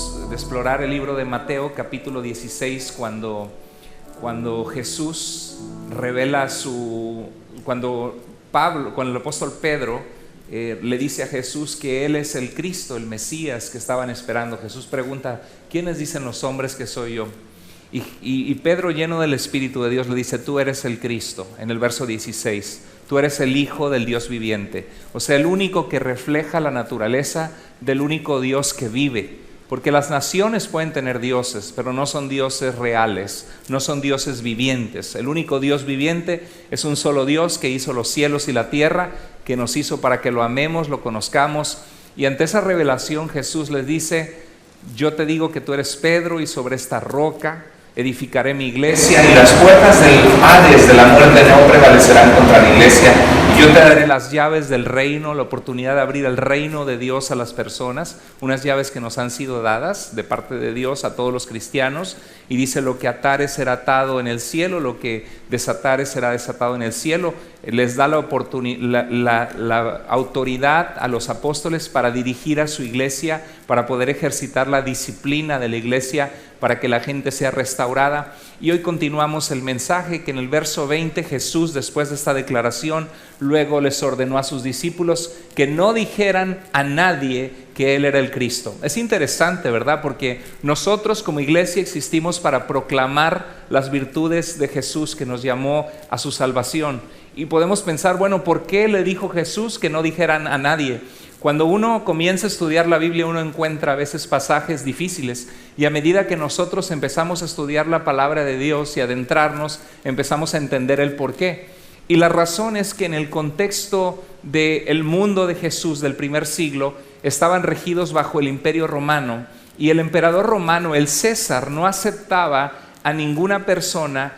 Acabamos de explorar el libro de Mateo, capítulo 16, cuando Jesús revela cuando el apóstol Pedro le dice a Jesús que Él es el Cristo, el Mesías que estaban esperando. Jesús pregunta: ¿quiénes dicen los hombres que soy yo? Y Pedro, lleno del Espíritu de Dios, le dice: tú eres el Cristo, en el verso 16. Tú eres el Hijo del Dios viviente. O sea, el único que refleja la naturaleza del único Dios que vive. Porque las naciones pueden tener dioses, pero no son dioses reales, no son dioses vivientes. El único Dios viviente es un solo Dios que hizo los cielos y la tierra, que nos hizo para que lo amemos, lo conozcamos. Y ante esa revelación Jesús les dice: yo te digo que tú eres Pedro, y sobre esta roca edificaré mi iglesia, y las puertas del Hades, de la muerte, no prevalecerán contra la iglesia. Y yo te daré las llaves del reino, la oportunidad de abrir el reino de Dios a las personas, unas llaves que nos han sido dadas de parte de Dios a todos los cristianos. Y dice: lo que atares será atado en el cielo, lo que desatares será desatado en el cielo. Les da la autoridad a los apóstoles para dirigir a su iglesia, para poder ejercitar la disciplina de la iglesia, para que la gente sea restaurada. Y hoy continuamos el mensaje, que en el verso 20 Jesús, después de esta declaración, luego les ordenó a sus discípulos que no dijeran a nadie que Él era el Cristo. Es interesante, ¿verdad? Porque nosotros como iglesia existimos para proclamar las virtudes de Jesús, que nos llamó a su salvación. Y podemos pensar, bueno, ¿por qué le dijo Jesús que no dijeran a nadie? Cuando uno comienza a estudiar la Biblia, uno encuentra a veces pasajes difíciles, y a medida que nosotros empezamos a estudiar la palabra de Dios y adentrarnos, empezamos a entender el porqué. Y la razón es que en el contexto del mundo de Jesús del primer siglo, estaban regidos bajo el imperio romano, y el emperador romano, el César, no aceptaba a ninguna persona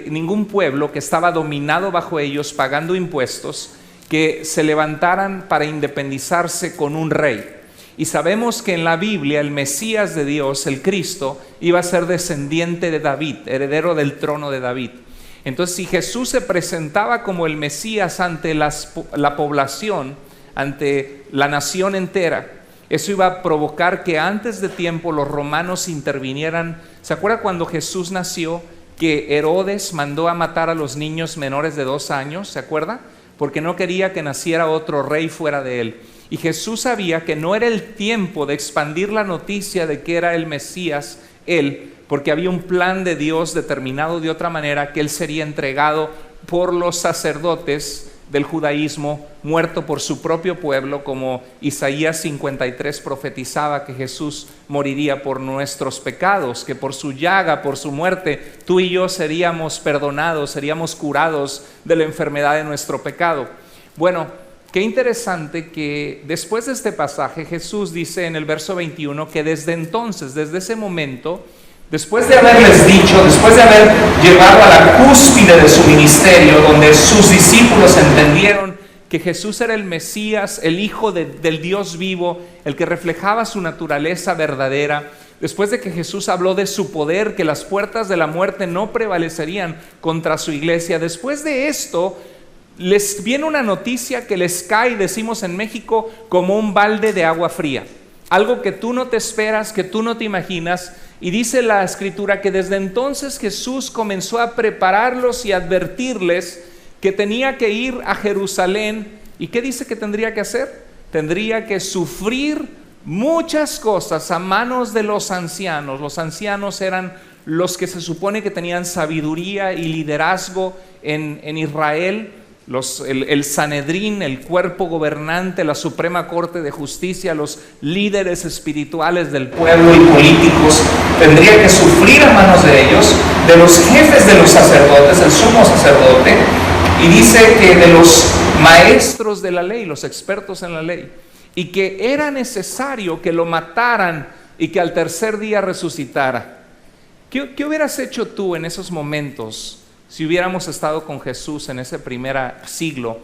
ningún pueblo que estaba dominado bajo ellos, pagando impuestos, que se levantaran para independizarse con un rey. Y sabemos que en la Biblia el Mesías de Dios, el Cristo, iba a ser descendiente de David, heredero del trono de David. Entonces, si Jesús se presentaba como el Mesías ante la población, ante la nación entera, eso iba a provocar que antes de tiempo los romanos intervinieran. ¿Se acuerda cuando Jesús nació, que Herodes mandó a matar a los niños menores de 2 años? ¿Se acuerda? Porque no quería que naciera otro rey fuera de él. Y Jesús sabía que no era el tiempo de expandir la noticia de que era el Mesías él, porque había un plan de Dios determinado de otra manera, que él sería entregado por los sacerdotes del judaísmo, muerto por su propio pueblo, como Isaías 53 profetizaba que Jesús moriría por nuestros pecados, que por su llaga, por su muerte, tú y yo seríamos perdonados, seríamos curados de la enfermedad de nuestro pecado. Bueno, qué interesante que después de este pasaje Jesús dice en el verso 21 que desde entonces, desde ese momento, después de haberles dicho, después de haber llevado a la cúspide de su ministerio, donde sus discípulos entendieron que Jesús era el Mesías, el Hijo del Dios vivo, el que reflejaba su naturaleza verdadera, después de que Jesús habló de su poder, que las puertas de la muerte no prevalecerían contra su iglesia, después de esto les viene una noticia que les cae, decimos en México, como un balde de agua fría. Algo que tú no te esperas, que tú no te imaginas. Y dice la Escritura que desde entonces Jesús comenzó a prepararlos y a advertirles que tenía que ir a Jerusalén. ¿Y qué dice que tendría que hacer? Tendría que sufrir muchas cosas a manos de los ancianos. Los ancianos eran los que se supone que tenían sabiduría y liderazgo en Israel. El Sanedrín, el cuerpo gobernante, la Suprema Corte de Justicia, los líderes espirituales del pueblo y políticos, tendría que sufrir a manos de ellos, de los jefes de los sacerdotes, el sumo sacerdote, y dice que de los maestros de la ley, los expertos en la ley, y que era necesario que lo mataran y que al tercer día resucitara. ¿Qué hubieras hecho tú en esos momentos si hubiéramos estado con Jesús en ese primer siglo,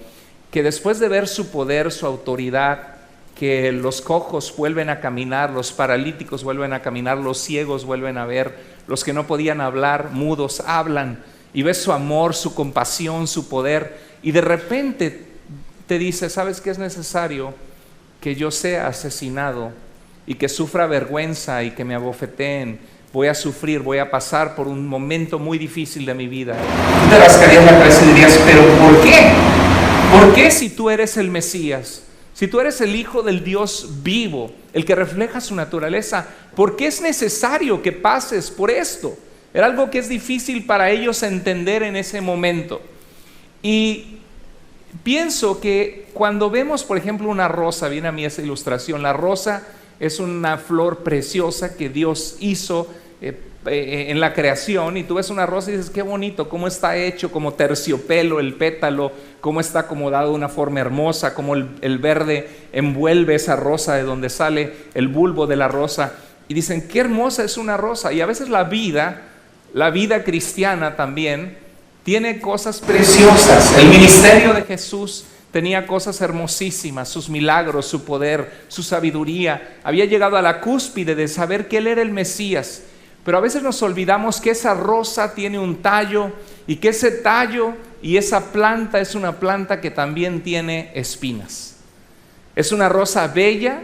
que después de ver su poder, su autoridad, que los cojos vuelven a caminar, los paralíticos vuelven a caminar, los ciegos vuelven a ver, los que no podían hablar, mudos, hablan, y ves su amor, su compasión, su poder, y de repente te dice: ¿sabes qué? Es necesario que yo sea asesinado y que sufra vergüenza y que me abofeteen. Voy a sufrir, voy a pasar por un momento muy difícil de mi vida. Tú te rascarías la cabeza y dirías, ¿pero por qué? ¿Por qué si tú eres el Mesías? Si tú eres el Hijo del Dios vivo, el que refleja su naturaleza, ¿por qué es necesario que pases por esto? Era algo que es difícil para ellos entender en ese momento. Y pienso que cuando vemos, por ejemplo, una rosa, viene a mí esa ilustración, la rosa es una flor preciosa que Dios hizo en la creación, y tú ves una rosa y dices, qué bonito, cómo está hecho, como terciopelo el pétalo, cómo está acomodado de una forma hermosa, cómo el verde envuelve esa rosa de donde sale el bulbo de la rosa, y dicen, qué hermosa es una rosa. Y a veces la vida cristiana también tiene cosas preciosas. El ministerio de Jesús tenía cosas hermosísimas, sus milagros, su poder, su sabiduría. Había llegado a la cúspide de saber que Él era el Mesías. Pero a veces nos olvidamos que esa rosa tiene un tallo y que ese tallo y esa planta es una planta que también tiene espinas. Es una rosa bella,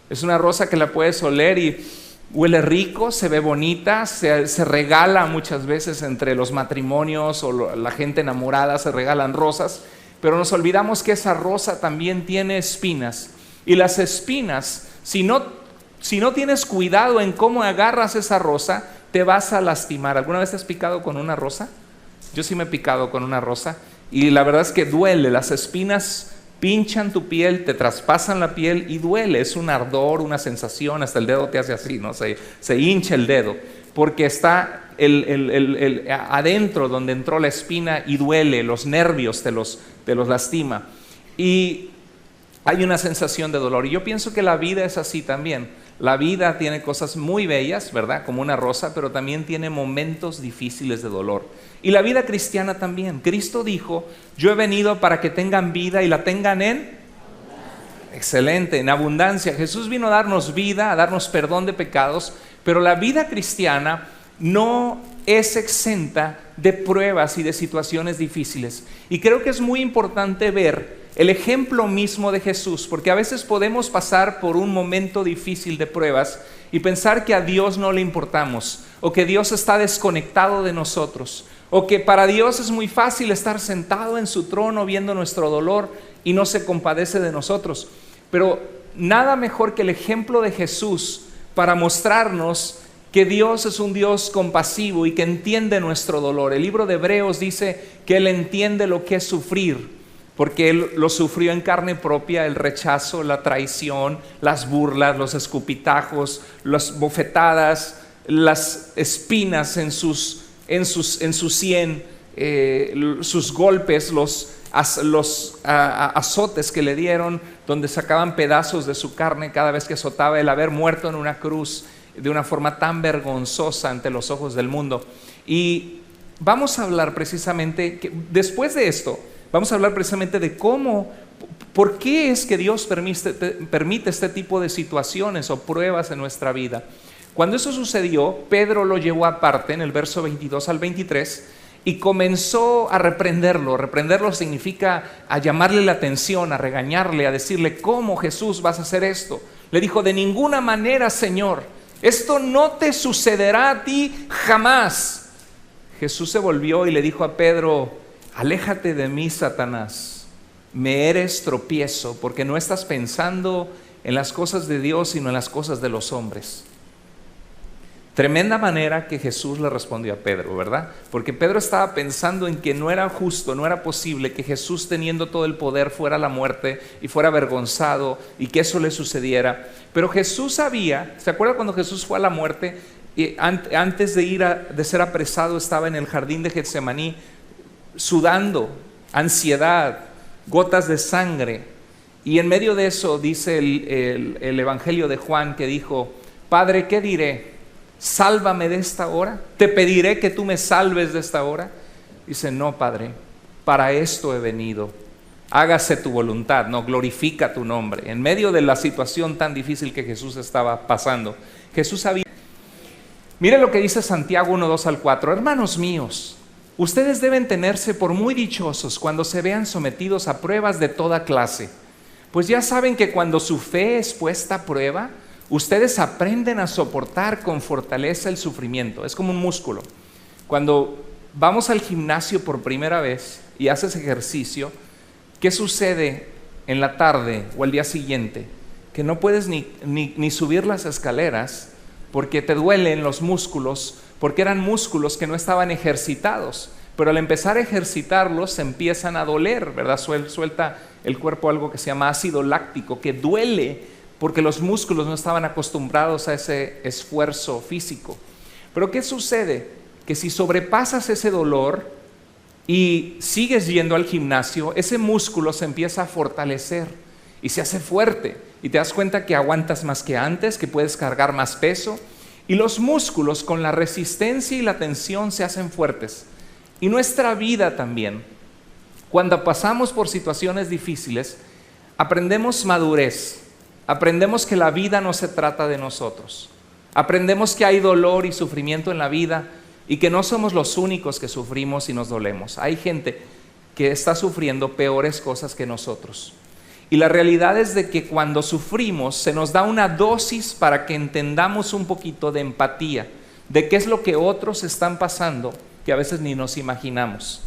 es una rosa que la puedes oler y huele rico, se ve bonita, se regala muchas veces entre los matrimonios o la gente enamorada se regalan rosas, pero nos olvidamos que esa rosa también tiene espinas. Y las espinas, si no tienes cuidado en cómo agarras esa rosa, te vas a lastimar. ¿Alguna vez te has picado con una rosa? Yo sí me he picado con una rosa y la verdad es que duele. Las espinas pinchan tu piel, te traspasan la piel y duele. Es un ardor, una sensación, hasta el dedo te hace así, ¿no? Se hincha el dedo porque está adentro donde entró la espina y duele, los nervios te los lastima. Y hay una sensación de dolor. Y yo pienso que la vida es así también. La vida tiene cosas muy bellas, ¿verdad? Como una rosa, pero también tiene momentos difíciles de dolor. Y la vida cristiana también. Cristo dijo, yo he venido para que tengan vida y la tengan en excelente, en abundancia. Jesús vino a darnos vida, a darnos perdón de pecados, pero la vida cristiana no es exenta de pruebas y de situaciones difíciles. Y creo que es muy importante ver el ejemplo mismo de Jesús, porque a veces podemos pasar por un momento difícil de pruebas y pensar que a Dios no le importamos, o que Dios está desconectado de nosotros, o que para Dios es muy fácil estar sentado en su trono viendo nuestro dolor y no se compadece de nosotros. Pero nada mejor que el ejemplo de Jesús para mostrarnos que Dios es un Dios compasivo y que entiende nuestro dolor. El libro de Hebreos dice que Él entiende lo que es sufrir, porque Él lo sufrió en carne propia, el rechazo, la traición, las burlas, los escupitajos, las bofetadas, las espinas en su sien, sus golpes, los azotes que le dieron, donde sacaban pedazos de su carne cada vez que azotaba, el haber muerto en una cruz de una forma tan vergonzosa ante los ojos del mundo. Y vamos a hablar precisamente, después de esto, vamos a hablar precisamente de por qué es que Dios permite este tipo de situaciones o pruebas en nuestra vida. Cuando eso sucedió, Pedro lo llevó aparte en el verso 22 al 23 y comenzó a reprenderlo. Reprenderlo significa a llamarle la atención, a regañarle, a decirle, ¿cómo, Jesús, vas a hacer esto? Le dijo, de ninguna manera, Señor, esto no te sucederá a ti jamás. Jesús se volvió y le dijo a Pedro, aléjate de mí, Satanás, me eres tropiezo, porque no estás pensando en las cosas de Dios, sino en las cosas de los hombres. Tremenda manera que Jesús le respondió a Pedro, ¿verdad? Porque Pedro estaba pensando en que no era justo, no era posible que Jesús, teniendo todo el poder, fuera a la muerte y fuera avergonzado y que eso le sucediera. Pero Jesús sabía, ¿se acuerda cuando Jesús fue a la muerte? Y antes de ser apresado, estaba en el jardín de Getsemaní, sudando, ansiedad, gotas de sangre. Y en medio de eso dice el Evangelio de Juan, que dijo, Padre, ¿qué diré? ¿Sálvame de esta hora? ¿Te pediré que tú me salves de esta hora? Dice, no, Padre, para esto he venido. Hágase tu voluntad, no, glorifica tu nombre. En medio de la situación tan difícil que Jesús estaba pasando, Jesús sabía. Mire lo que dice Santiago 1, 2 al 4. Hermanos míos, ustedes deben tenerse por muy dichosos cuando se vean sometidos a pruebas de toda clase, pues ya saben que cuando su fe es puesta a prueba, ustedes aprenden a soportar con fortaleza el sufrimiento. Es como un músculo. Cuando vamos al gimnasio por primera vez y haces ejercicio, ¿qué sucede en la tarde o el día siguiente? Que no puedes ni subir las escaleras porque te duelen los músculos, porque eran músculos que no estaban ejercitados. Pero al empezar a ejercitarlos se empiezan a doler, ¿verdad? Suelta el cuerpo algo que se llama ácido láctico, que duele porque los músculos no estaban acostumbrados a ese esfuerzo físico. Pero ¿qué sucede? Que si sobrepasas ese dolor y sigues yendo al gimnasio, ese músculo se empieza a fortalecer y se hace fuerte. Y te das cuenta que aguantas más que antes, que puedes cargar más peso. Y los músculos con la resistencia y la tensión se hacen fuertes. Y nuestra vida también, cuando pasamos por situaciones difíciles, aprendemos madurez, aprendemos que la vida no se trata de nosotros, aprendemos que hay dolor y sufrimiento en la vida y que no somos los únicos que sufrimos y nos dolemos. Hay gente que está sufriendo peores cosas que nosotros. Y la realidad es de que cuando sufrimos se nos da una dosis para que entendamos un poquito de empatía, de qué es lo que otros están pasando, que a veces ni nos imaginamos.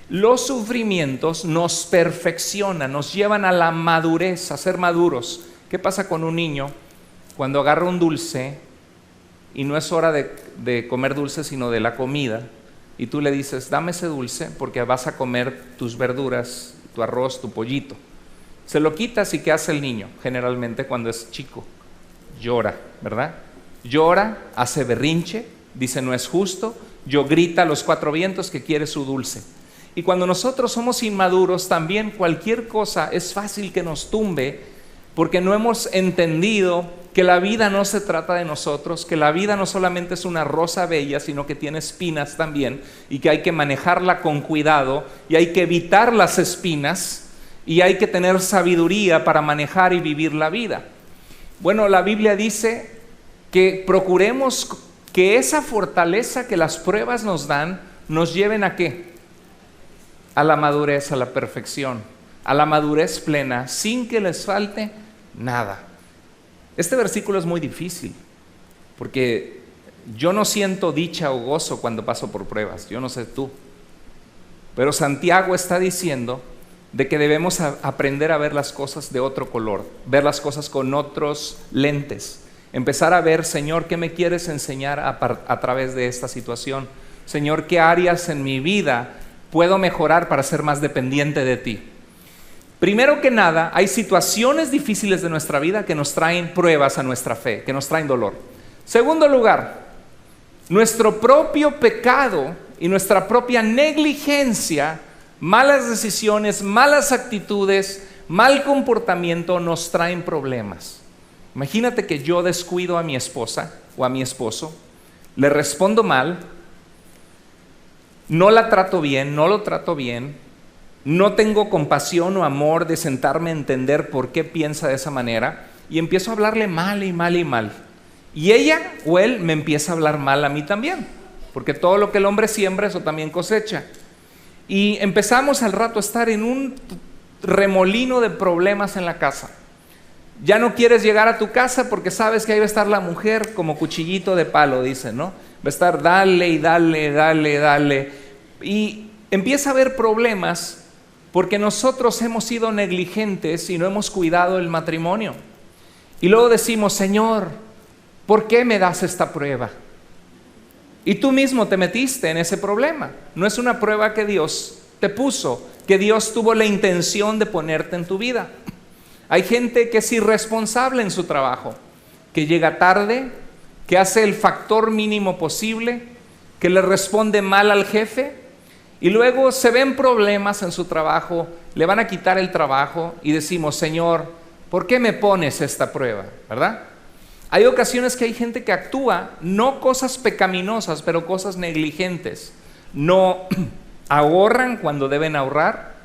Los sufrimientos nos perfeccionan, nos llevan a la madurez, a ser maduros. ¿Qué pasa con un niño cuando agarra un dulce y no es hora de comer dulce sino de la comida? Y tú le dices, dame ese dulce porque vas a comer tus verduras, tu arroz, tu pollito. Se lo quitas y ¿qué hace el niño? Generalmente cuando es chico, llora, ¿verdad? Llora, hace berrinche, dice no es justo, grita a los cuatro vientos que quiere su dulce. Y cuando nosotros somos inmaduros, también cualquier cosa es fácil que nos tumbe, porque no hemos entendido que la vida no se trata de nosotros, que la vida no solamente es una rosa bella, sino que tiene espinas también, y que hay que manejarla con cuidado, y hay que evitar las espinas, y hay que tener sabiduría para manejar y vivir la vida. Bueno, la Biblia dice que procuremos que esa fortaleza que las pruebas nos dan, nos lleven ¿a qué? A la madurez, a la perfección, a la madurez plena, sin que les falte nada. Este versículo es muy difícil, porque yo no siento dicha o gozo cuando paso por pruebas, yo no sé tú. Pero Santiago está diciendo de que debemos aprender a ver las cosas de otro color, ver las cosas con otros lentes. Empezar a ver, Señor, ¿qué me quieres enseñar a través de esta situación? Señor, ¿qué áreas en mi vida puedo mejorar para ser más dependiente de ti? Primero que nada, hay situaciones difíciles de nuestra vida que nos traen pruebas a nuestra fe, que nos traen dolor. Segundo lugar, nuestro propio pecado y nuestra propia negligencia, malas decisiones, malas actitudes, mal comportamiento nos traen problemas. Imagínate que yo descuido a mi esposa o a mi esposo, le respondo mal, no la trato bien, no lo trato bien, no tengo compasión o amor de sentarme a entender por qué piensa de esa manera y empiezo a hablarle mal y mal y mal. Y ella o él me empieza a hablar mal a mí también, porque todo lo que el hombre siembra, eso también cosecha. Y empezamos al rato a estar en un remolino de problemas en la casa. Ya no quieres llegar a tu casa porque sabes que ahí va a estar la mujer como cuchillito de palo, dicen, ¿no? Va a estar dale y dale, dale, dale. Y empieza a haber problemas porque nosotros hemos sido negligentes y no hemos cuidado el matrimonio. Y luego decimos, Señor, ¿por qué me das esta prueba? Y tú mismo te metiste en ese problema. No es una prueba que Dios te puso, que Dios tuvo la intención de ponerte en tu vida. Hay gente que es irresponsable en su trabajo, que llega tarde, que hace el factor mínimo posible, que le responde mal al jefe y luego se ven problemas en su trabajo, le van a quitar el trabajo y decimos, Señor, ¿por qué me pones esta prueba? ¿Verdad? Hay ocasiones que hay gente que actúa, no cosas pecaminosas, pero cosas negligentes. No ahorran cuando deben ahorrar,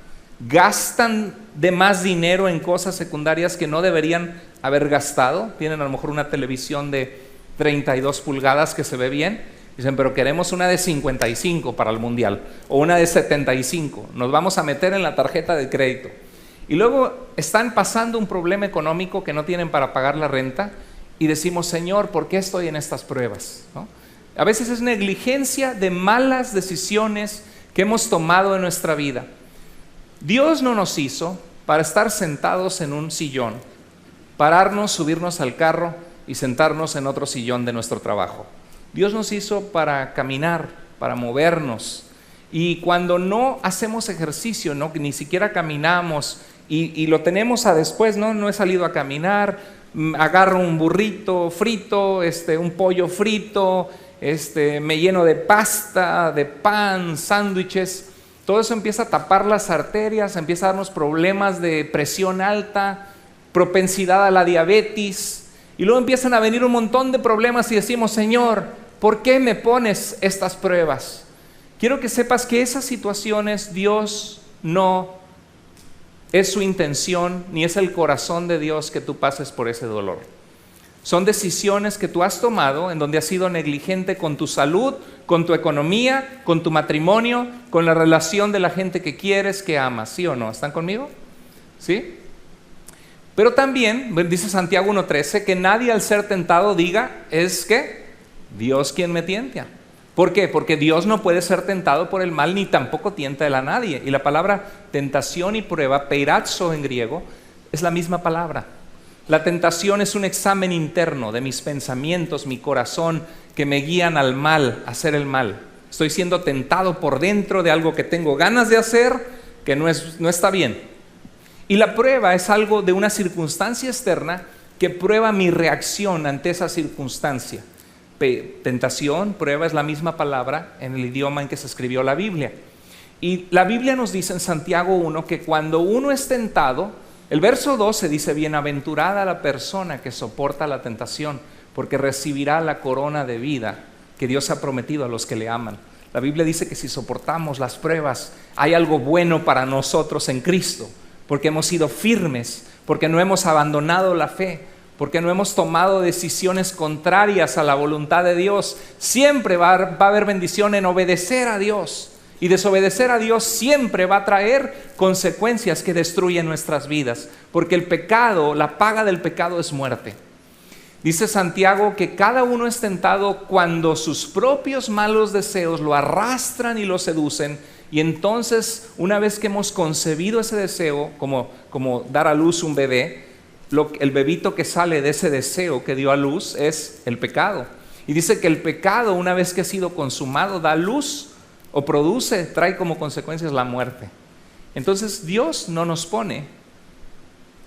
gastan de más dinero en cosas secundarias que no deberían haber gastado. Tienen a lo mejor una televisión de 32 pulgadas que se ve bien. Dicen, pero queremos una de 55 para el mundial o una de 75. Nos vamos a meter en la tarjeta de crédito. Y luego están pasando un problema económico que no tienen para pagar la renta y decimos, Señor, ¿por qué estoy en estas pruebas? ¿No? A veces es negligencia de malas decisiones que hemos tomado en nuestra vida. Dios no nos hizo para estar sentados en un sillón, pararnos, subirnos al carro y sentarnos en otro sillón de nuestro trabajo. Dios nos hizo para caminar, para movernos. Y cuando no hacemos ejercicio, ¿no? Ni siquiera caminamos y lo tenemos a después, no he salido a caminar, agarro un burrito frito, un pollo frito, me lleno de pasta, de pan, sándwiches. Todo eso empieza a tapar las arterias, empieza a darnos problemas de presión alta, propensidad a la diabetes, y luego empiezan a venir un montón de problemas y decimos, Señor, ¿por qué me pones estas pruebas? Quiero que sepas que esas situaciones Dios no es su intención, ni es el corazón de Dios que tú pases por ese dolor. Son decisiones que tú has tomado en donde has sido negligente con tu salud, con tu economía, con tu matrimonio, con la relación de la gente que quieres, que amas. ¿Sí o no? ¿Están conmigo? ¿Sí? Pero también, dice Santiago 1:13, que nadie al ser tentado diga, es que Dios quien me tienta. ¿Por qué? Porque Dios no puede ser tentado por el mal, ni tampoco tienta él a nadie. Y la palabra tentación y prueba, peirazo en griego, es la misma palabra. La tentación es un examen interno de mis pensamientos, mi corazón, que me guían al mal, a hacer el mal. Estoy siendo tentado por dentro de algo que tengo ganas de hacer, que no está bien. Y la prueba es algo de una circunstancia externa que prueba mi reacción ante esa circunstancia. Tentación, prueba es la misma palabra en el idioma en que se escribió la Biblia. Y la Biblia nos dice en Santiago 1 que cuando uno es tentado, el verso 12 dice, bienaventurada la persona que soporta la tentación, porque recibirá la corona de vida que Dios ha prometido a los que le aman. La Biblia dice que si soportamos las pruebas, hay algo bueno para nosotros en Cristo, porque hemos sido firmes, porque no hemos abandonado la fe, porque no hemos tomado decisiones contrarias a la voluntad de Dios. Siempre va a haber bendición en obedecer a Dios. Y desobedecer a Dios siempre va a traer consecuencias que destruyen nuestras vidas. Porque el pecado, la paga del pecado es muerte. Dice Santiago que cada uno es tentado cuando sus propios malos deseos lo arrastran y lo seducen. Y entonces, una vez que hemos concebido ese deseo, como dar a luz un bebé, el bebito que sale de ese deseo que dio a luz es el pecado. Y dice que el pecado, una vez que ha sido consumado, da luz o trae como consecuencias la muerte. Entonces Dios no nos pone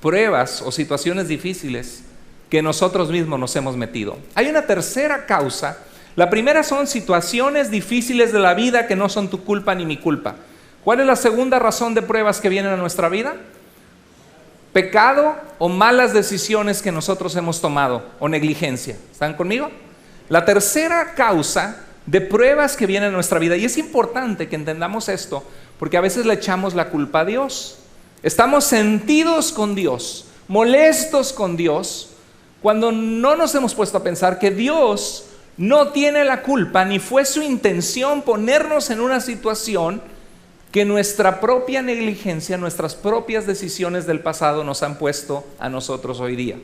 pruebas o situaciones difíciles que nosotros mismos nos hemos metido. Hay una tercera causa. La primera son situaciones difíciles de la vida que no son tu culpa ni mi culpa. ¿Cuál es la segunda razón de pruebas que vienen a nuestra vida? Pecado o malas decisiones que nosotros hemos tomado o negligencia. ¿Están conmigo? La tercera causa de pruebas que vienen a nuestra vida, y es importante que entendamos esto, porque a veces le echamos la culpa a Dios. Estamos sentidos con Dios, molestos con Dios, cuando no nos hemos puesto a pensar que Dios no tiene la culpa, ni fue su intención ponernos en una situación que nuestra propia negligencia, nuestras propias decisiones del pasado nos han puesto a nosotros hoy día.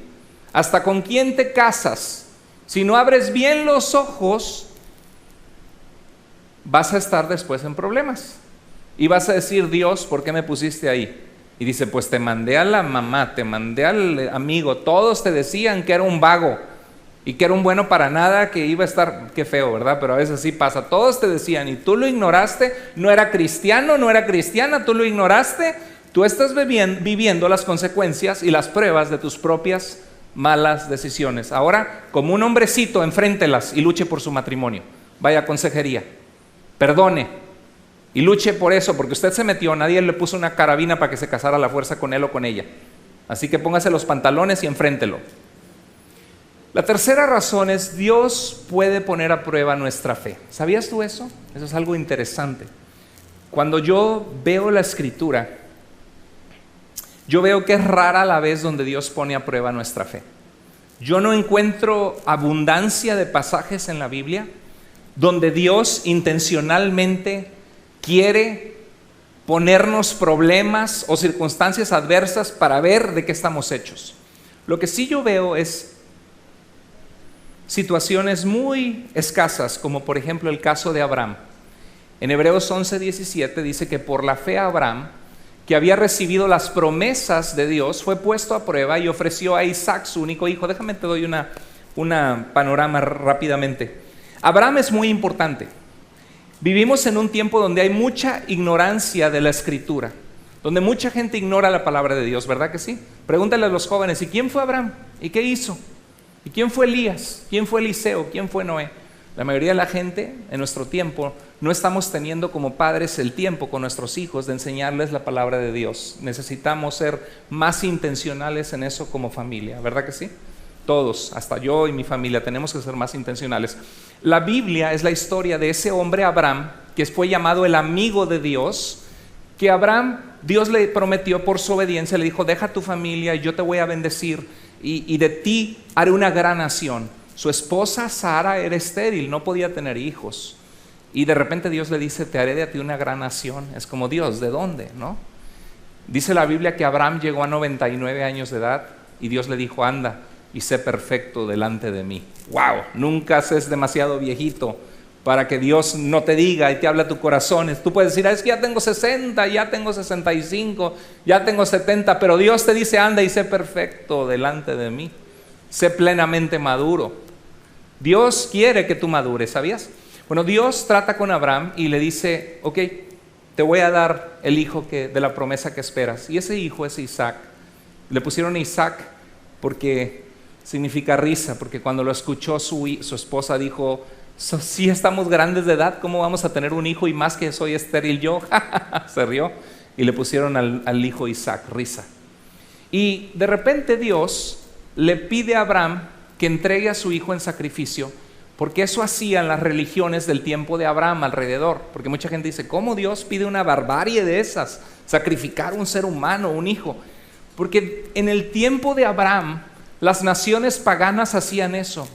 Hasta con quién te casas, si no abres bien los ojos, vas a estar después en problemas. Y vas a decir, Dios, ¿por qué me pusiste ahí? Y dice, pues te mandé a la mamá, te mandé al amigo, todos te decían que era un vago y que era un bueno para nada, que iba a estar, qué feo, ¿verdad? Pero a veces sí pasa, todos te decían y tú lo ignoraste, no era cristiano, no era cristiana, tú lo ignoraste, tú estás viviendo las consecuencias y las pruebas de tus propias malas decisiones. Ahora, como un hombrecito, enfréntelas y luche por su matrimonio. Vaya a consejería, perdone y luche por eso, porque usted se metió, nadie le puso una carabina para que se casara a la fuerza con él o con ella. Así que póngase los pantalones y enfréntelo. La tercera razón es, Dios puede poner a prueba nuestra fe. ¿Sabías tú eso? Eso es algo interesante. Cuando yo veo la Escritura, yo veo que es rara la vez donde Dios pone a prueba nuestra fe. Yo no encuentro abundancia de pasajes en la Biblia donde Dios intencionalmente quiere ponernos problemas o circunstancias adversas para ver de qué estamos hechos. Lo que sí yo veo es situaciones muy escasas, como por ejemplo el caso de Abraham. En Hebreos 11:17 dice que por la fe Abraham, que había recibido las promesas de Dios, fue puesto a prueba y ofreció a Isaac, su único hijo. Déjame te doy una panorama rápidamente. Abraham es muy importante. Vivimos en un tiempo donde hay mucha ignorancia de la Escritura, donde mucha gente ignora la palabra de Dios, ¿verdad que sí? Pregúntale a los jóvenes, ¿y quién fue Abraham? ¿Y qué hizo? ¿Y quién fue Elías? ¿Quién fue Eliseo? ¿Quién fue Noé? La mayoría de la gente en nuestro tiempo no estamos teniendo como padres el tiempo con nuestros hijos de enseñarles la palabra de Dios. Necesitamos ser más intencionales en eso como familia, ¿verdad que sí? Todos, hasta yo y mi familia, tenemos que ser más intencionales. La Biblia es la historia de ese hombre Abraham, que fue llamado el amigo de Dios, que Abraham, Dios le prometió por su obediencia, le dijo, deja tu familia y yo te voy a bendecir y de ti haré una gran nación. Su esposa Sara era estéril, no podía tener hijos. Y de repente Dios le dice, te haré de ti una gran nación. Es como, Dios, ¿de dónde? ¿No? Dice la Biblia que Abraham llegó a 99 años de edad y Dios le dijo, anda y sé perfecto delante de mí. ¡Wow! Nunca seas demasiado viejito para que Dios no te diga y te hable a tu corazón. Tú puedes decir, es que ya tengo 60, ya tengo 65, ya tengo 70, pero Dios te dice, anda y sé perfecto delante de mí. Sé plenamente maduro. Dios quiere que tú madures, ¿sabías? Bueno, Dios trata con Abraham y le dice, ok, te voy a dar el hijo de la promesa que esperas. Y ese hijo es Isaac. Le pusieron Isaac porque significa risa, porque cuando lo escuchó su esposa dijo, si estamos grandes de edad, ¿cómo vamos a tener un hijo? Y más que soy estéril yo. Se rió y le pusieron al hijo Isaac, risa. Y de repente Dios le pide a Abraham que entregue a su hijo en sacrificio, porque eso hacían las religiones del tiempo de Abraham alrededor. Porque mucha gente dice, ¿cómo Dios pide una barbarie de esas? Sacrificar un ser humano, un hijo. Porque en el tiempo de Abraham, las naciones paganas hacían eso.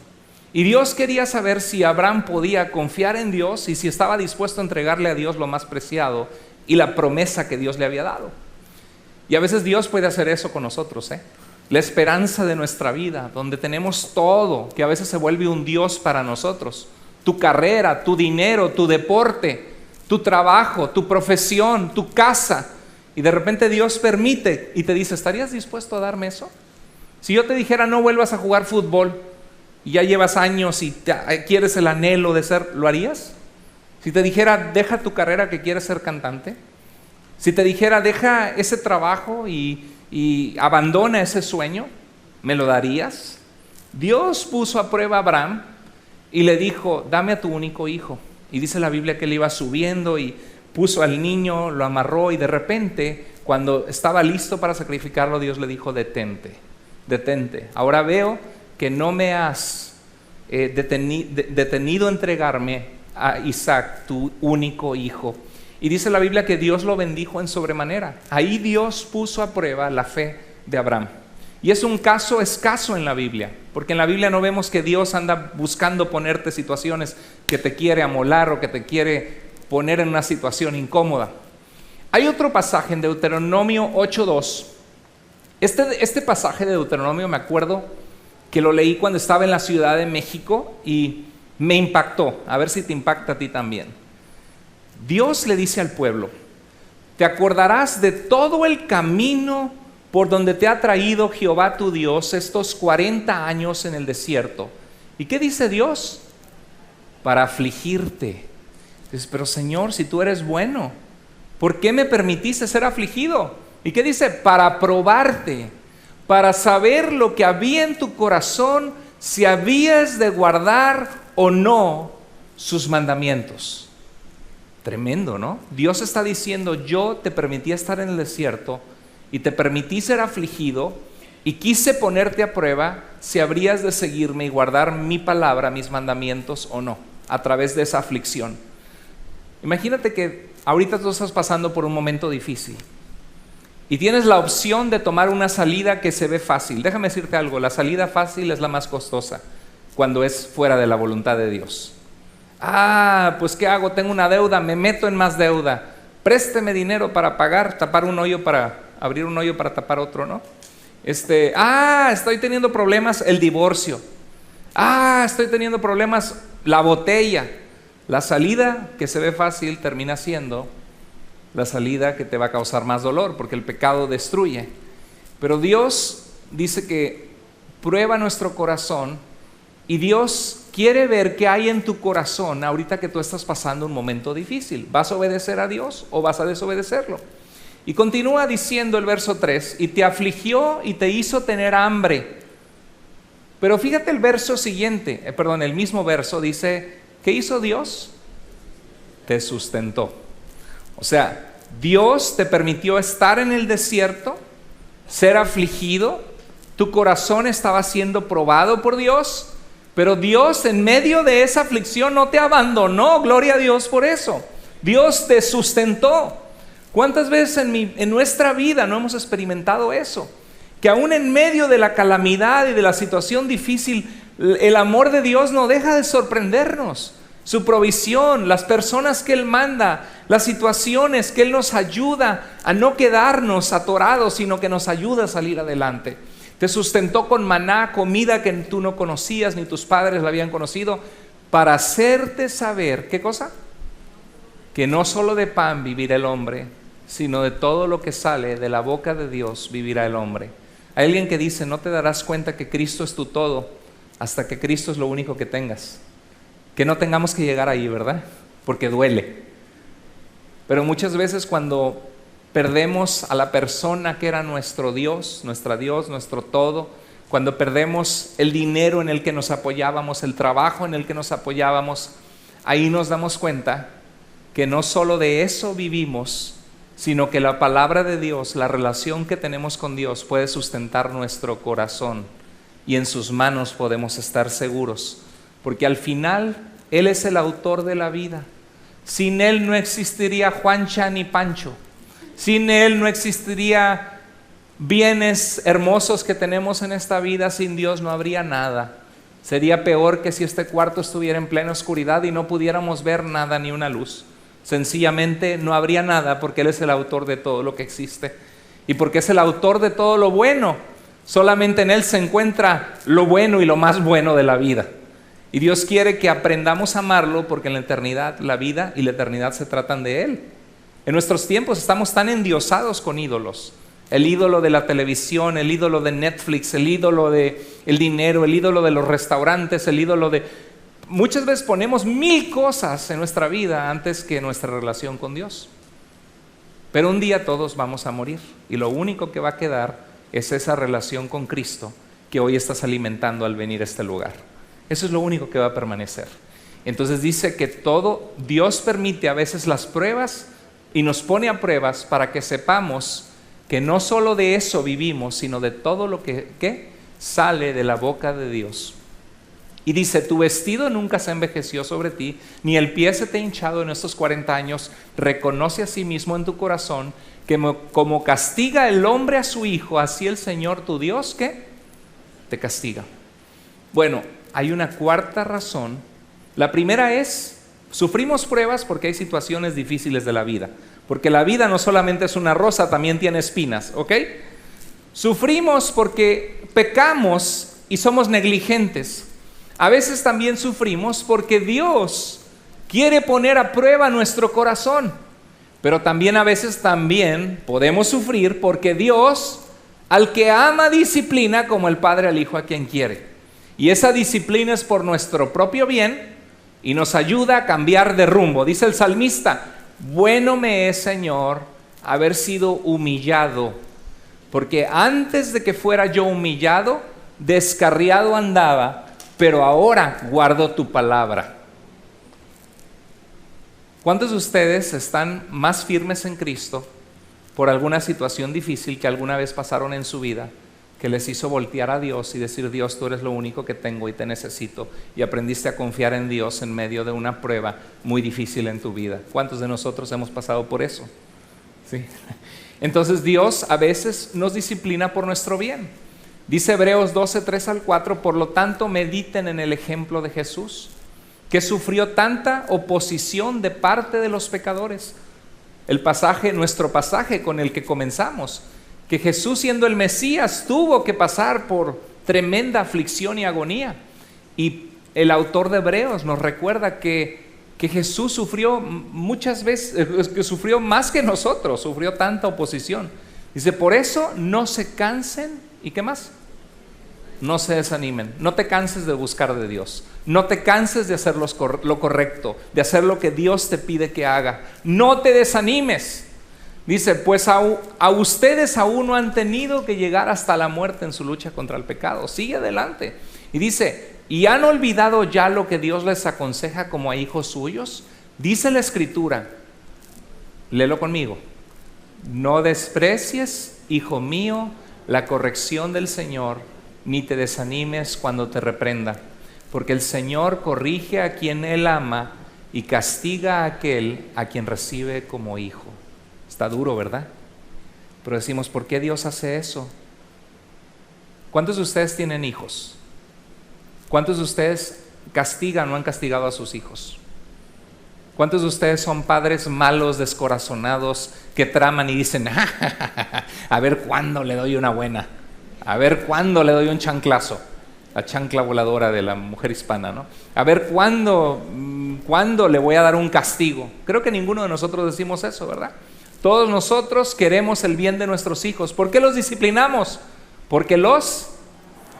Y Dios quería saber si Abraham podía confiar en Dios y si estaba dispuesto a entregarle a Dios lo más preciado y la promesa que Dios le había dado. Y a veces Dios puede hacer eso con nosotros, la esperanza de nuestra vida, donde tenemos todo, que a veces se vuelve un Dios para nosotros. Tu carrera, tu dinero, tu deporte, tu trabajo, tu profesión, tu casa. Y de repente Dios permite y te dice, ¿estarías dispuesto a darme eso? Si yo te dijera, no vuelvas a jugar fútbol y ya llevas años y quieres el anhelo de ser, ¿lo harías? Si te dijera, deja tu carrera que quieres ser cantante. Si te dijera, deja ese trabajo y abandona ese sueño, ¿me lo darías? Dios puso a prueba a Abraham y le dijo, dame a tu único hijo. Y dice la Biblia que él iba subiendo y puso al niño, lo amarró y de repente, cuando estaba listo para sacrificarlo, Dios le dijo, detente. Ahora veo que no me has detenido a entregarme a Isaac, tu único hijo. Y dice la Biblia que Dios lo bendijo en sobremanera. Ahí Dios puso a prueba la fe de Abraham. Y es un caso escaso en la Biblia, porque en la Biblia no vemos que Dios anda buscando ponerte situaciones que te quiere amolar o que te quiere poner en una situación incómoda. Hay otro pasaje en Deuteronomio 8:2. Este pasaje de Deuteronomio me acuerdo que lo leí cuando estaba en la Ciudad de México y me impactó. A ver si te impacta a ti también. Dios le dice al pueblo, te acordarás de todo el camino por donde te ha traído Jehová tu Dios estos 40 años en el desierto. ¿Y qué dice Dios? Para afligirte. Dices, pero Señor, si tú eres bueno, ¿por qué me permitiste ser afligido? ¿Y qué dice? Para probarte, para saber lo que había en tu corazón, si habías de guardar o no sus mandamientos. Tremendo, ¿no? Dios está diciendo, yo te permití estar en el desierto y te permití ser afligido y quise ponerte a prueba si habrías de seguirme y guardar mi palabra, mis mandamientos o no, a través de esa aflicción. Imagínate que ahorita tú estás pasando por un momento difícil y tienes la opción de tomar una salida que se ve fácil. Déjame decirte algo, la salida fácil es la más costosa cuando es fuera de la voluntad de Dios. Pues ¿qué hago? Tengo una deuda, me meto en más deuda. Présteme dinero para pagar, tapar un hoyo para abrir un hoyo para tapar otro, ¿no? Estoy teniendo problemas, el divorcio. Estoy teniendo problemas, la botella. La salida que se ve fácil termina siendo la salida que te va a causar más dolor, porque el pecado destruye. Pero Dios dice que prueba nuestro corazón, y Dios quiere ver qué hay en tu corazón ahorita que tú estás pasando un momento difícil. ¿Vas a obedecer a Dios o vas a desobedecerlo? Y continúa diciendo el verso 3, y te afligió y te hizo tener hambre. Pero fíjate el verso siguiente, el mismo verso dice, ¿qué hizo Dios? Te sustentó. O sea, Dios te permitió estar en el desierto, ser afligido, tu corazón estaba siendo probado por Dios, pero Dios en medio de esa aflicción no te abandonó, gloria a Dios por eso. Dios te sustentó. ¿Cuántas veces en nuestra vida no hemos experimentado eso? Que aún en medio de la calamidad y de la situación difícil, el amor de Dios no deja de sorprendernos. Su provisión, las personas que Él manda, las situaciones que Él nos ayuda a no quedarnos atorados, sino que nos ayuda a salir adelante. Te sustentó con maná, comida que tú no conocías ni tus padres la habían conocido, para hacerte saber, ¿qué cosa? Que no solo de pan vivirá el hombre, sino de todo lo que sale de la boca de Dios vivirá el hombre. Hay alguien que dice, no te darás cuenta que Cristo es tu todo hasta que Cristo es lo único que tengas. Que no tengamos que llegar ahí, ¿verdad? Porque duele. Pero muchas veces cuando perdemos a la persona que era nuestro Dios, nuestro todo, cuando perdemos el dinero en el que nos apoyábamos, el trabajo en el que nos apoyábamos, ahí nos damos cuenta que no solo de eso vivimos, sino que la palabra de Dios, la relación que tenemos con Dios puede sustentar nuestro corazón, y en sus manos podemos estar seguros, porque al final Él es el autor de la vida. Sin Él no existiría Juancha ni Pancho, sin Él no existiría bienes hermosos que tenemos en esta vida. Sin Dios no habría nada. Sería peor que si este cuarto estuviera en plena oscuridad y no pudiéramos ver nada, ni una luz. Sencillamente no habría nada, porque Él es el autor de todo lo que existe. Y porque es el autor de todo lo bueno, solamente en Él se encuentra lo bueno y lo más bueno de la vida. Y Dios quiere que aprendamos a amarlo, porque en la eternidad, la vida y la eternidad se tratan de Él. En nuestros tiempos estamos tan endiosados con ídolos. El ídolo de la televisión, el ídolo de Netflix, el ídolo del dinero, el ídolo de los restaurantes, el ídolo de... Muchas veces ponemos 1000 cosas en nuestra vida antes que nuestra relación con Dios. Pero un día todos vamos a morir, y lo único que va a quedar es esa relación con Cristo que hoy estás alimentando al venir a este lugar. Eso es lo único que va a permanecer. Entonces dice que todo, Dios permite a veces las pruebas y nos pone a pruebas para que sepamos que no solo de eso vivimos, sino de todo lo que sale de la boca de Dios. Y dice, tu vestido nunca se envejeció sobre ti, ni el pie se te ha hinchado en estos 40 años. Reconoce a sí mismo en tu corazón que como castiga el hombre a su hijo, así el Señor tu Dios, ¿qué? Te castiga. Bueno, hay una cuarta razón. La primera es, sufrimos pruebas porque hay situaciones difíciles de la vida. Porque la vida no solamente es una rosa, también tiene espinas, ¿ok? Sufrimos porque pecamos y somos negligentes. A veces también sufrimos porque Dios quiere poner a prueba nuestro corazón. Pero también a veces podemos sufrir porque Dios, al que ama, disciplina como el Padre al Hijo a quien quiere. Y esa disciplina es por nuestro propio bien y nos ayuda a cambiar de rumbo. Dice el salmista, bueno me es, Señor, haber sido humillado, porque antes de que fuera yo humillado, descarriado andaba, pero ahora guardo tu palabra. ¿Cuántos de ustedes están más firmes en Cristo por alguna situación difícil que alguna vez pasaron en su vida, que les hizo voltear a Dios y decir, Dios, tú eres lo único que tengo y te necesito, y aprendiste a confiar en Dios en medio de una prueba muy difícil en tu vida? ¿Cuántos de nosotros hemos pasado por eso? ¿Sí? Entonces Dios a veces nos disciplina por nuestro bien. Dice Hebreos 12, 3 al 4, por lo tanto mediten en el ejemplo de Jesús, que sufrió tanta oposición de parte de los pecadores. Nuestro pasaje con el que comenzamos, que Jesús, siendo el Mesías, tuvo que pasar por tremenda aflicción y agonía. Y el autor de Hebreos nos recuerda que Jesús sufrió muchas veces, que sufrió más que nosotros, sufrió tanta oposición. Dice, por eso no se cansen, ¿y qué más? No se desanimen, no te canses de buscar de Dios, no te canses de hacer lo correcto, de hacer lo que Dios te pide que haga, no te desanimes. Dice, pues a ustedes aún no han tenido que llegar hasta la muerte en su lucha contra el pecado, sigue adelante. Y dice, ¿y han olvidado ya lo que Dios les aconseja como a hijos suyos? Dice la Escritura, léelo conmigo, no desprecies, hijo mío, la corrección del Señor, ni te desanimes cuando te reprenda, porque el Señor corrige a quien Él ama y castiga a aquel a quien recibe como hijo. Está duro, ¿verdad? Pero decimos, ¿por qué Dios hace eso? ¿Cuántos de ustedes tienen hijos? ¿Cuántos de ustedes castigan o han castigado a sus hijos? ¿Cuántos de ustedes son padres malos, descorazonados, que traman y dicen, a ver cuándo le doy una buena? A ver cuándo le doy un chanclazo, la chancla voladora de la mujer hispana, ¿no? A ver cuándo le voy a dar un castigo. Creo que ninguno de nosotros decimos eso, ¿verdad? Todos nosotros queremos el bien de nuestros hijos. ¿Por qué los disciplinamos? Porque los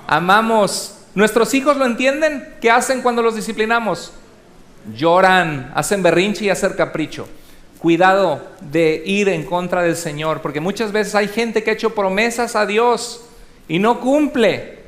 amamos. ¿Nuestros hijos lo entienden? ¿Qué hacen cuando los disciplinamos? Lloran, hacen berrinche y hacen capricho. Cuidado de ir en contra del Señor, porque muchas veces hay gente que ha hecho promesas a Dios y no cumple.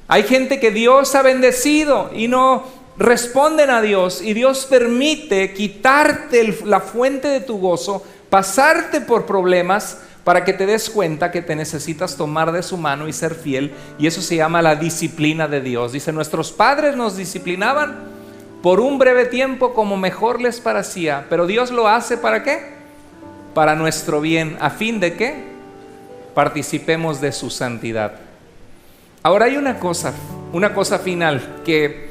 Hay gente que Dios ha bendecido y no responden a Dios, y Dios permite quitarte la fuente de tu gozo, pasarte por problemas para que te des cuenta que te necesitas tomar de su mano y ser fiel. Y eso se llama la disciplina de Dios. Dice, nuestros padres nos disciplinaban por un breve tiempo como mejor les parecía, pero Dios lo hace ¿para qué? Para nuestro bien, a fin de que participemos de su santidad. Ahora hay una cosa final, que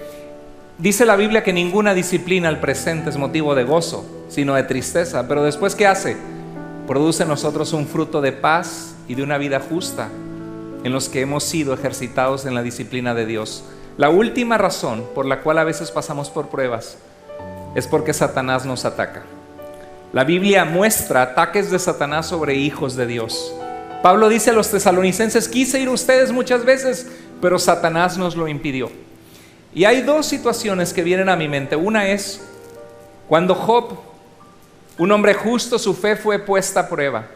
dice la Biblia que ninguna disciplina al presente es motivo de gozo, sino de tristeza. Pero después, ¿qué hace? Produce en nosotros un fruto de paz y de una vida justa en los que hemos sido ejercitados en la disciplina de Dios. La última razón por la cual a veces pasamos por pruebas es porque Satanás nos ataca. La Biblia muestra ataques de Satanás sobre hijos de Dios. Pablo dice a los tesalonicenses, quise ir a ustedes muchas veces, pero Satanás nos lo impidió. Y hay dos situaciones que vienen a mi mente. Una es cuando Job, un hombre justo, su fe fue puesta a prueba.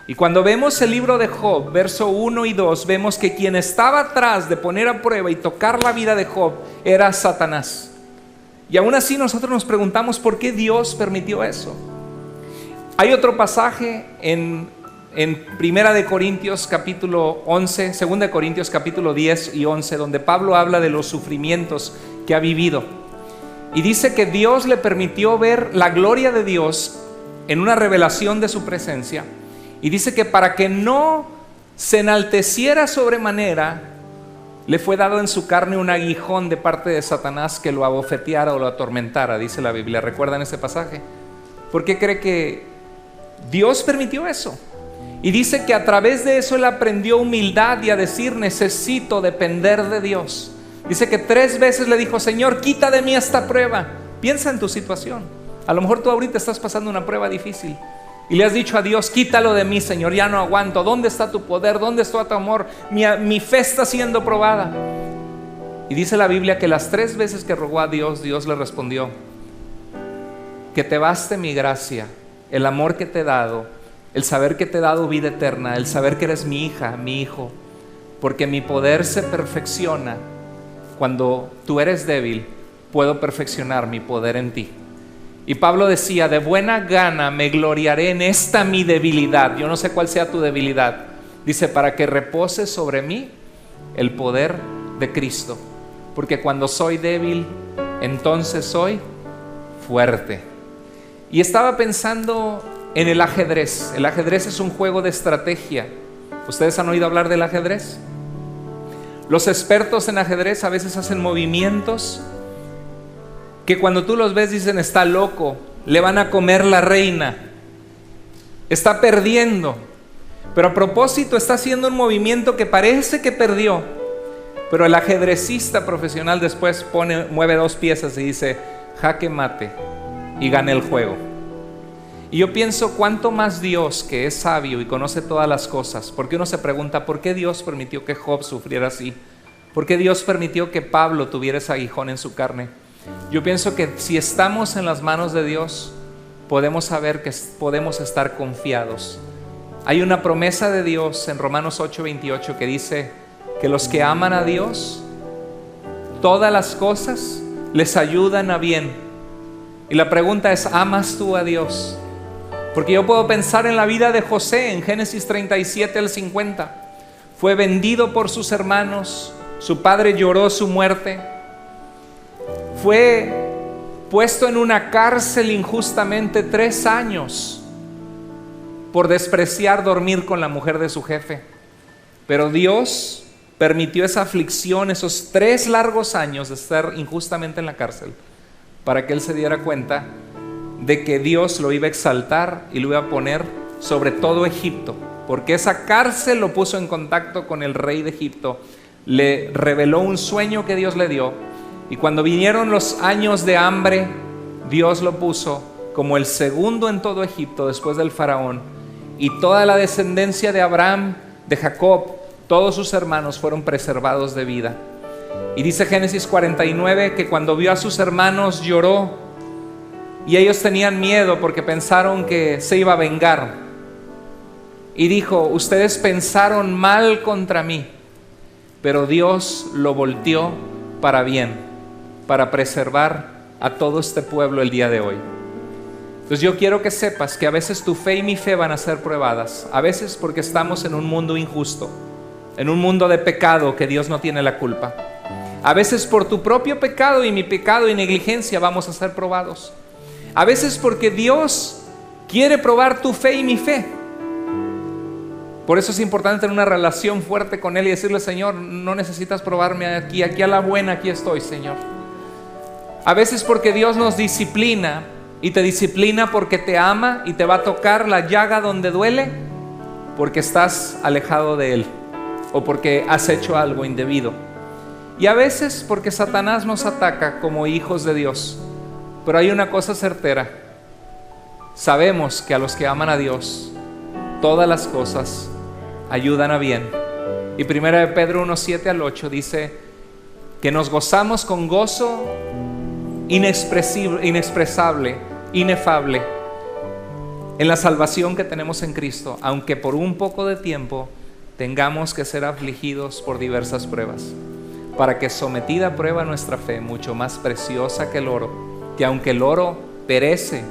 Y cuando vemos el libro de Job, verso 1 y 2, vemos que quien estaba atrás de poner a prueba y tocar la vida de Job era Satanás. Y aún así nosotros nos preguntamos por qué Dios permitió eso. Hay otro pasaje en 1 de Corintios capítulo 11, 2 de Corintios capítulo 10 y 11, donde Pablo habla de los sufrimientos que ha vivido. Y dice que Dios le permitió ver la gloria de Dios en una revelación de su presencia. Y dice que para que no se enalteciera sobremanera, le fue dado en su carne un aguijón de parte de Satanás que lo abofeteara o lo atormentara, dice la Biblia. ¿Recuerdan ese pasaje? ¿Por qué cree que Dios permitió eso? Y dice que a través de eso él aprendió humildad y a decir, necesito depender de Dios. Dice que 3 veces le dijo, Señor, quita de mí esta prueba. Piensa en tu situación. A lo mejor tú ahorita estás pasando una prueba difícil y le has dicho a Dios, quítalo de mí, Señor, ya no aguanto. ¿Dónde está tu poder? ¿Dónde está tu amor? Mi fe está siendo probada. Y dice la Biblia que las 3 veces que rogó a Dios, Dios le respondió, que te baste mi gracia, el amor que te he dado, el saber que te he dado vida eterna, el saber que eres mi hija, mi hijo, porque mi poder se perfecciona cuando tú eres débil, puedo perfeccionar mi poder en ti. Y Pablo decía, de buena gana me gloriaré en esta mi debilidad. Yo no sé cuál sea tu debilidad. Dice, para que repose sobre mí el poder de Cristo. Porque cuando soy débil, entonces soy fuerte. Y estaba pensando en el ajedrez. El ajedrez es un juego de estrategia. ¿Ustedes han oído hablar del ajedrez? Los expertos en ajedrez a veces hacen movimientos que cuando tú los ves dicen, está loco, le van a comer la reina, está perdiendo. Pero a propósito está haciendo un movimiento que parece que perdió, Pero el ajedrecista profesional después mueve 2 piezas y dice jaque mate y gana el juego. Y yo pienso cuánto más Dios, que es sabio y conoce todas las cosas, porque uno se pregunta ¿por qué Dios permitió que Job sufriera así? ¿Por qué Dios permitió que Pablo tuviera ese aguijón en su carne? Yo pienso que si estamos en las manos de Dios, podemos saber que podemos estar confiados. Hay una promesa de Dios en Romanos 8:28 que dice que los que aman a Dios, todas las cosas les ayudan a bien. Y la pregunta es, ¿amas tú a Dios? Porque yo puedo pensar en la vida de José en Génesis 37 al 50. Fue vendido por sus hermanos, su padre lloró su muerte, fue puesto en una cárcel injustamente 3 años por despreciar dormir con la mujer de su jefe. Pero Dios permitió esa aflicción, esos 3 largos años de estar injustamente en la cárcel, para que él se diera cuenta de que Dios lo iba a exaltar y lo iba a poner sobre todo Egipto, porque esa cárcel lo puso en contacto con el rey de Egipto, le reveló un sueño que Dios le dio, y cuando vinieron los años de hambre, Dios lo puso como el segundo en todo Egipto después del faraón, y toda la descendencia de Abraham, de Jacob, todos sus hermanos fueron preservados de vida. Y dice Génesis 49 que cuando vio a sus hermanos lloró, y ellos tenían miedo porque pensaron que se iba a vengar. Y dijo, ustedes pensaron mal contra mí, pero Dios lo volteó para bien, para preservar a todo este pueblo el día de hoy. Entonces yo quiero que sepas que a veces tu fe y mi fe van a ser probadas. A veces porque estamos en un mundo injusto, en un mundo de pecado que Dios no tiene la culpa. A veces por tu propio pecado y mi pecado y negligencia vamos a ser probados. A veces porque Dios quiere probar tu fe y mi fe. Por eso es importante tener una relación fuerte con Él y decirle, Señor, no necesitas probarme aquí a la buena, aquí estoy, Señor. A veces porque Dios nos disciplina, y te disciplina porque te ama y te va a tocar la llaga donde duele, porque estás alejado de Él o porque has hecho algo indebido. Y a veces porque Satanás nos ataca como hijos de Dios. Pero hay una cosa certera: sabemos que a los que aman a Dios, todas las cosas ayudan a bien. Y 1 Pedro 1:7 al 8 dice que nos gozamos con gozo inexpresable, inefable, en la salvación que tenemos en Cristo, aunque por un poco de tiempo tengamos que ser afligidos por diversas pruebas, para que sometida a prueba nuestra fe, mucho más preciosa que el oro, que aunque el oro perece,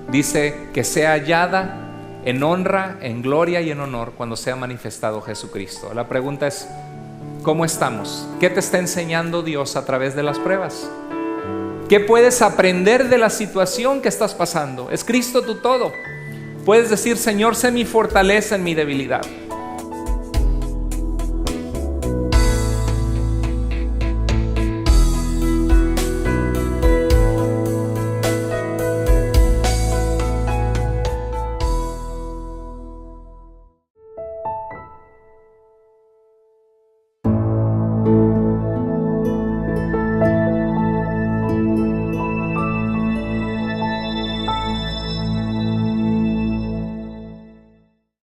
dice que sea hallada en honra, en gloria y en honor cuando sea manifestado Jesucristo. La pregunta es, ¿cómo estamos? ¿Qué te está enseñando Dios a través de las pruebas? ¿Qué puedes aprender de la situación que estás pasando? ¿Es Cristo tu todo? Puedes decir, Señor, sé mi fortaleza en mi debilidad.